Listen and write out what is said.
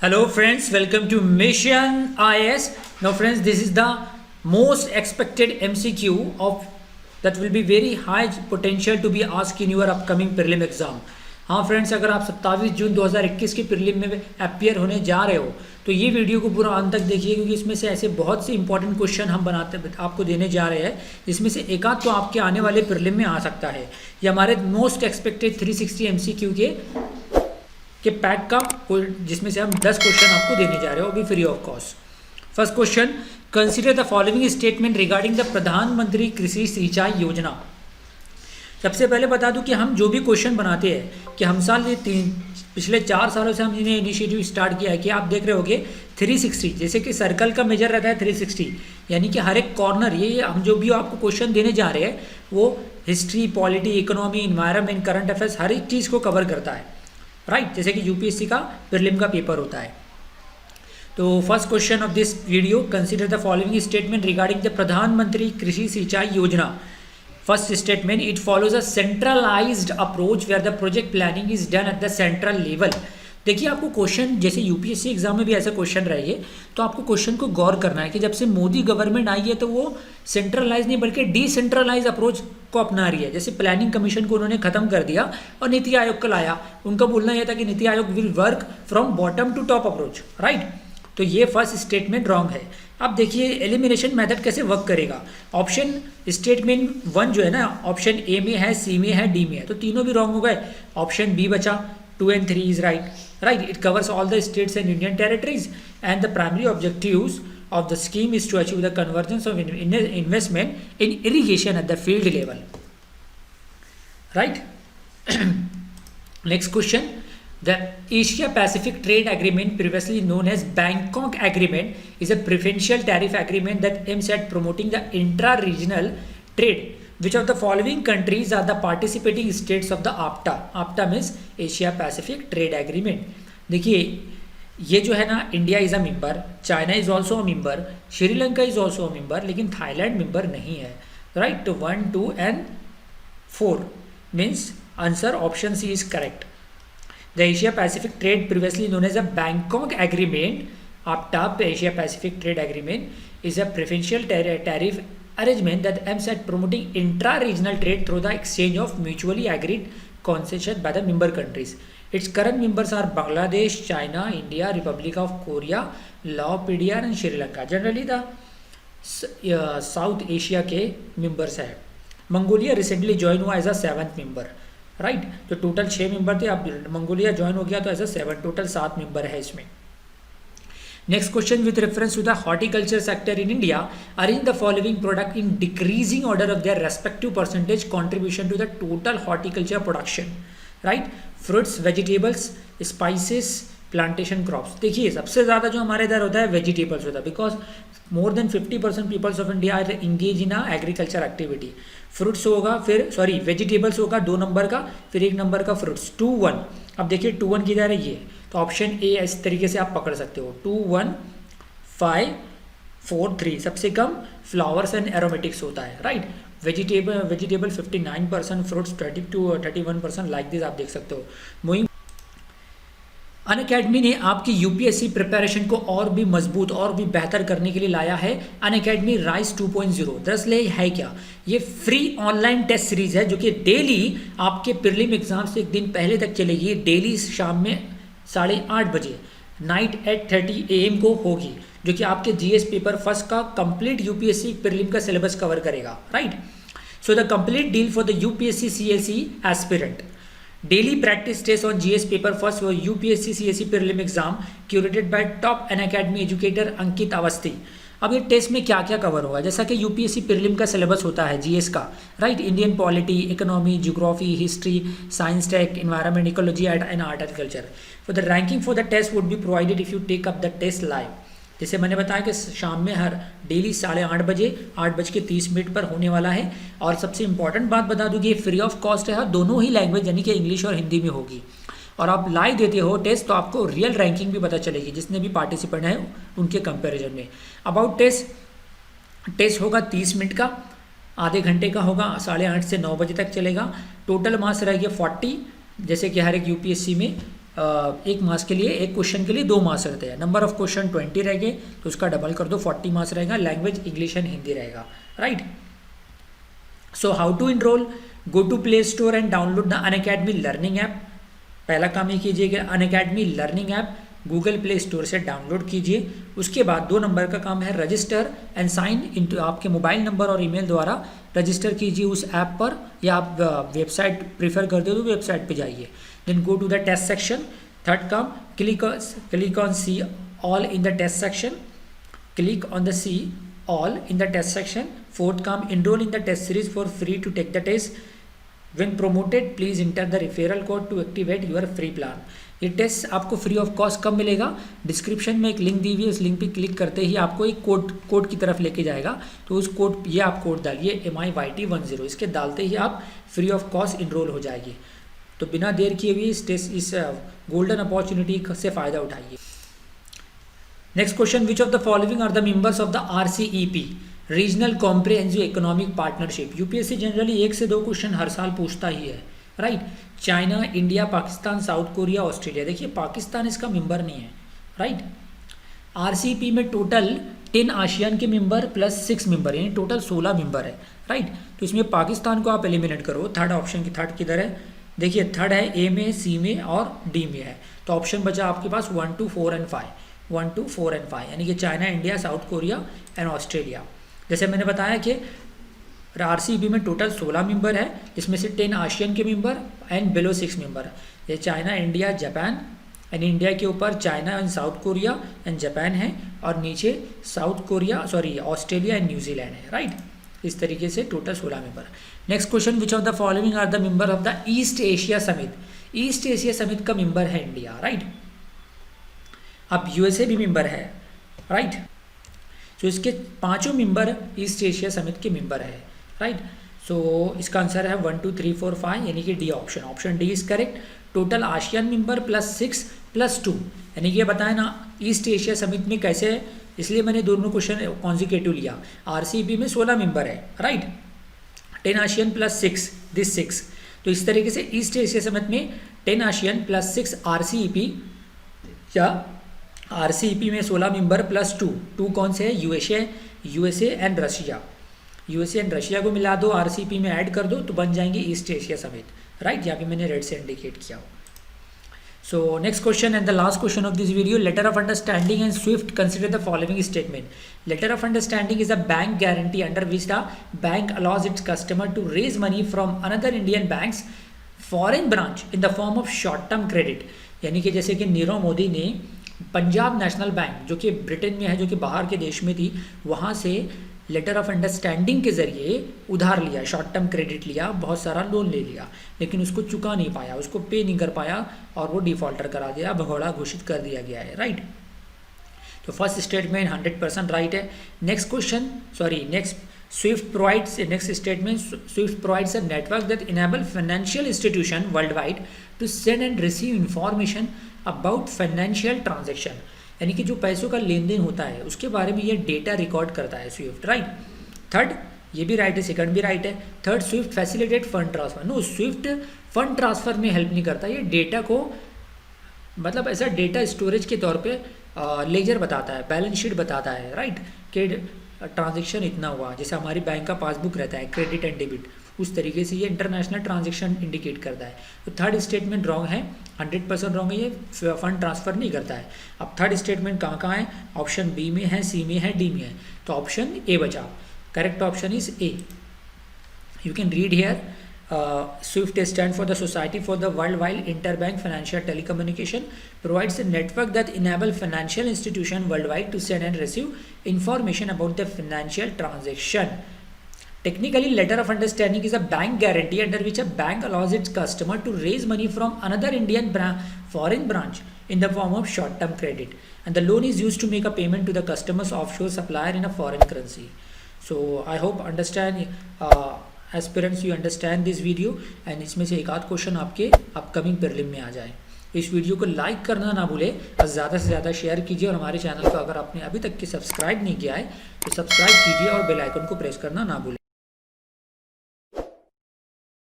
Hello friends, welcome to Mission IS. Now friends, this is the most expected MCQ of that will be very high potential to be asked in your upcoming prelim exam. हाँ friends, अगर आप 27 जून 2021 के prelim में appear होने जा रहे हो तो ये वीडियो को पूरा अंत तक देखिए, क्योंकि इसमें से ऐसे बहुत से इंपॉर्टेंट क्वेश्चन हम बनाते आपको देने जा रहे हैं, जिसमें से एक आध तो आपके आने वाले प्रीलिम में आ सकता है। ये हमारे मोस्ट एक्सपेक्टेड 360 MCQ के पैक का, जिसमें से हम 10 क्वेश्चन आपको देने जा रहे हो, अभी free of cost. First question, consider the following statement regarding the प्रधानमंत्री कृषि सिंचाई योजना। सबसे पहले बता दूं कि हम जो भी क्वेश्चन बनाते हैं कि हम पिछले 4 सालों से हम इन्हें इनिशिएटिव स्टार्ट किया है कि आप देख रहे होगे 360, जैसे कि सर्कल का मेजर रहता है 360, यानी कि हर एक कॉर्नर, ये हम जो भी आपको क्वेश्चन देने जा रहे हैं वो history, polity, economy, environment, current affairs, हर एक चीज़ को कवर करता है, राइट, जैसे कि यूपीएससी का प्रीलिम का पेपर होता है। तो first question of this video, consider the following statement regarding the प्रधानमंत्री कृषि सिंचाई योजना। First statement, it follows a centralised approach where the project planning is done at the central level. देखिए, आपको क्वेश्चन, जैसे यूपीएससी एग्जाम में भी ऐसा क्वेश्चन रहिए, तो आपको क्वेश्चन को गौर करना है कि जब से मोदी गवर्नमेंट आई है तो वो सेंट्रलाइज नहीं बल्कि डिसेंट्रलाइज अप्रोच को अपना रही है। जैसे प्लानिंग कमीशन को उन्होंने खत्म कर दिया और नीति आयोग को लाया। उनका बोलना यह था कि NITI Aayog will work from bottom to top approach, right. तो ये फर्स्ट स्टेटमेंट रॉन्ग है। अब देखिए एलिमिनेशन मेथड कैसे वर्क करेगा। ऑप्शन स्टेटमेंट 1 जो है ना, ऑप्शन ए में है, सी में है, डी में है, तो तीनों भी रॉन्ग हो गए। ऑप्शन बी बचा, 2 and 3 is right. It covers all the states and union territories, and the primary objectives of the scheme is to achieve the convergence of investment in irrigation at the field level, right. Next question, the Asia Pacific Trade Agreement, previously known as Bangkok Agreement, is a preferential tariff agreement that aims at promoting the intra-regional trade. Which of the following countries are the participating states of the APTA? APTA means Asia Pacific Trade Agreement. देखिए, ये जो है ना, India is a member, China is also a member, Sri Lanka is also a member, लेकिन Thailand member नहीं है, right. तो 1, 2 and 4 means answer option C is correct. The Asia Pacific trade, previously known as a Bangkok agreement, APTA, Asia Pacific Trade Agreement, is a preferential tariff arrangement that aims at promoting intra-regional trade through the exchange of mutually agreed concessions by the member countries. Its current members are Bangladesh, China, India, Republic of Korea, Laos, and Sri Lanka. Generally the South Asia के members है। Mongolia recently join हुआ as a 7th member, right. तो total 6 member थे, अब Mongolia join हो गया तो as a 7, total 7 member है इसमें। Next question, with reference to the horticulture sector in India, arrange the following product in decreasing order of their respective percentage contribution to the total horticulture production, right? Fruits, vegetables, spices, plantation crops. देखिए, सबसे ज़्यादा जो हमारे इधर होता है vegetables होता है, because more than 50% peoples of India are engage in a agriculture activity. Fruits होगा, फिर सॉरी वेजिटेबल्स होगा 2 नंबर का, फिर 1 नंबर का फ्रूट्स, 2, 1। अब देखिए 2, 1 किधर है, ये तो ऑप्शन ए इस तरीके से आप पकड़ सकते हो, 2, 1, 5, 4, 3। सबसे कम फ्लावर्स एंड एरोमेटिक्स होता है, right. Vegetable 59%, fruits 31%, like this आप देख सकते हो। मूविंग, अनअकैडमी ने आपकी यूपीएससी प्रिपरेशन को और भी मजबूत और भी बेहतर करने के लिए लाया है अनअकैडमी राइज 2.0। दरअसल ये है क्या, ये फ्री ऑनलाइन टेस्ट सीरीज है जो कि डेली आपके प्रीलिम एग्जाम से 1 दिन पहले तक चलेगी। डेली शाम में 8:30 बजे, नाइट 8:30 AM को होगी, जो कि आपके जीएस पेपर फर्स्ट का कंप्लीट यूपीएससी प्रीलिम का सिलेबस कवर करेगा, right. So the complete deal for the UPSC CSE aspirant, daily practice test on GS paper first for UPSC CSE prelim exam curated by top Unacademy educator अंकित अवस्थी। अब ये test में क्या क्या cover होगा, जैसा कि UPSC prelim का syllabus होता है जीएस का, right. Indian polity, economy, geography, history, science, tech, environment, ecology and art and culture. For the ranking for the test would be provided if you take up the test live. जैसे मैंने बताया कि शाम में हर daily 8:30 बजे 8:30 पर होने वाला है। और सबसे इंपॉर्टेंट बात बता दूं कि ये फ्री ऑफ कॉस्ट है, दोनों ही लैंग्वेज यानी कि इंग्लिश और हिंदी में होगी। और आप लाइव देते हो टेस्ट तो आपको रियल रैंकिंग भी पता चलेगी जितने भी पार्टिसिपेंट हैं उनके कंपैरिजन में। अबाउट टेस्ट होगा 30 मिनट का, आधे घंटे का होगा, 8:30 से 9 बजे तक चलेगा। टोटल मार्क्स रहेगा 40, जैसे कि हर एक यूपीएससी में एक मार्क्स के लिए, एक क्वेश्चन के लिए 2 मार्क्स रहते हैं। नंबर ऑफ क्वेश्चन 20 रह गए तो उसका डबल कर दो, 40 मार्क्स रहेगा। लैंग्वेज इंग्लिश एंड हिंदी रहेगा, right. So how to enroll, go to Play Store and download the Unacademy learning app. पहला काम ये कीजिएगा, Unacademy learning app Google Play Store से डाउनलोड कीजिए। उसके बाद 2 नंबर का काम है रजिस्टर एंड साइन इनटू, आपके मोबाइल नंबर और ईमेल द्वारा रजिस्टर कीजिए उस ऐप पर, या आप वेबसाइट प्रीफर करते हो तो वेबसाइट पे जाइए। Then go to the test section. Third काम, click on see all in the test section, click on the see all in the test section. Fourth काम, enroll in the test series for free to take the test. When promoted, please enter the referral code to activate your free plan. ये test आपको free of cost कब मिलेगा? Description में एक link दी हुई है, उस लिंक पे क्लिक करते ही आपको एक कोड की तरफ लेके जाएगा। तो उस कोड, ये आप कोड डालिए MIYT10, इसके डालते ही आप फ्री ऑफ कॉस्ट इनरोल हो जाएगी। तो बिना देर किए हुए इस गोल्डन अपॉर्चुनिटी से फ़ायदा उठाइए। Next question, which of the following are the members of the RCEP, regional comprehensive economic partnership. UPSC generally 1 से 2 क्वेश्चन हर साल पूछता ही है, right. China, India, Pakistan, South Korea, Australia. देखिए पाकिस्तान इसका मेंबर नहीं है, राइट। RCEP में टोटल 10 आशियान के मेंबर प्लस 6 मेंबर, यानी टोटल 16 मेंबर है, राइट। तो इसमें पाकिस्तान को आप एलिमिनेट करो। थर्ड ऑप्शन की, थर्ड किधर है? देखिए थर्ड है A में, C में और D में है। तो ऑप्शन बचा आपके पास 1, 2, 4 एंड 5, 1, 2, 4 एंड 5, यानी कि China, India, south Korea and Australia. जैसे मैंने बताया कि RCEP में टोटल 16 मेंबर है, इसमें से 10 आशियन के मेंबर एंड बिलो 6 मेंबर। ये China, India, Japan, and India के ऊपर China and South Korea and Japan है, और नीचे ऑस्ट्रेलिया एंड न्यूजीलैंड है, राइट। इस तरीके से total 16 member. Next question, which of the following are the member of the East Asia summit. ईस्ट एशिया समिट का मेंबर है इंडिया, राइट। अब USA भी मेंबर है, राइट। तो इसके 5 मेंबर ईस्ट एशिया समिट के मेंबर है, राइट। सो इसका आंसर है 1, 2, 3, 4, 5, यानी कि D option. Option D is correct. Total ASEAN member plus 6 plus 2, यानी कि ये बताया ना ईस्ट एशिया समिट में कैसे है, इसलिए मैंने दोनों क्वेश्चन कॉन्जिक्यूटिव लिया। RCEP में 16 मेंबर है, राइट। 10 Asian plus 6, this 6। तो इस तरीके से ईस्ट एशिया समिट में 10 आशियन प्लस 6 RCEP, या RCEP में 16 मेंबर प्लस 2 कौन से है? USA and Russia. USA and Russia को मिला दो, RCEP में ऐड कर दो, तो बन जाएंगे ईस्ट एशिया समिट, राइट। यहाँ पे मैंने रेड से इंडिकेट किया हो। So next question and the last question of this video, letter of understanding and SWIFT consider the following statement. Letter of understanding is a bank guarantee under which the bank allows its customer to raise money from another Indian bank's foreign branch in the form of short term credit. यानी कि जैसे कि नीरव मोदी ने Punjab national bank, जो कि Britain में है, जो कि बाहर के देश में थी, वहाँ से लेटर ऑफ अंडरस्टैंडिंग के ज़रिए उधार लिया, शॉर्ट टर्म क्रेडिट लिया, बहुत सारा लोन ले लिया, लेकिन उसको चुका नहीं पाया, उसको पे नहीं कर पाया और वो डिफ़ॉल्टर करा दिया, भगोड़ा घोषित कर दिया गया है, राइट। तो फर्स्ट स्टेटमेंट 100% राइट है। Next question, next SWIFT provides, next statement, SWIFT provides a network that enable financial institution worldwide to send and receive information about financial transaction। यानी कि जो पैसों का लेन देन होता है उसके बारे में ये डेटा रिकॉर्ड करता है SWIFT, राइट। थर्ड, ये भी राइट है, सेकंड भी राइट है। Third, SWIFT facilitate fund transfer. No, SWIFT fund transfer में हेल्प नहीं करता, ये डेटा को मतलब ऐसा डेटा स्टोरेज के तौर पे लेजर बताता है, बैलेंस शीट बताता है, राइट, कि ट्रांजेक्शन इतना हुआ, जैसे हमारी बैंक का पासबुक रहता है क्रेडिट एंड डेबिट, उस तरीके से ये इंटरनेशनल ट्रांजेक्शन इंडिकेट करता है। तो थर्ड स्टेटमेंट रॉन्ग है, 100% रॉन्ग है, ये फंड ट्रांसफर नहीं करता है। अब थर्ड स्टेटमेंट कहाँ कहाँ है? ऑप्शन बी में है, सी में है, डी में है, तो ऑप्शन ए बचा। Correct option is a. You can read here, SWIFT stands for the Society for the Worldwide Interbank Financial Telecommunication, provides a network that enable financial institution worldwide to send and receive information about the financial transaction. Technically, letter of understanding is a bank guarantee under which a bank allows its customer to raise money from another Indian foreign branch in the form of short-term credit, and the loan is used to make a payment to the customer's offshore supplier in a foreign currency. So I hope understand aspirants you understand this video, and इसमें से एक आध question आपके upcoming prelim में आ जाए। इस video को like करना ना भूले और ज़्यादा से ज़्यादा शेयर कीजिए, और हमारे चैनल को अगर आपने अभी तक के सब्सक्राइब नहीं किया है तो सब्सक्राइब कीजिए और बेल आइकन को प्रेस करना ना भूलें।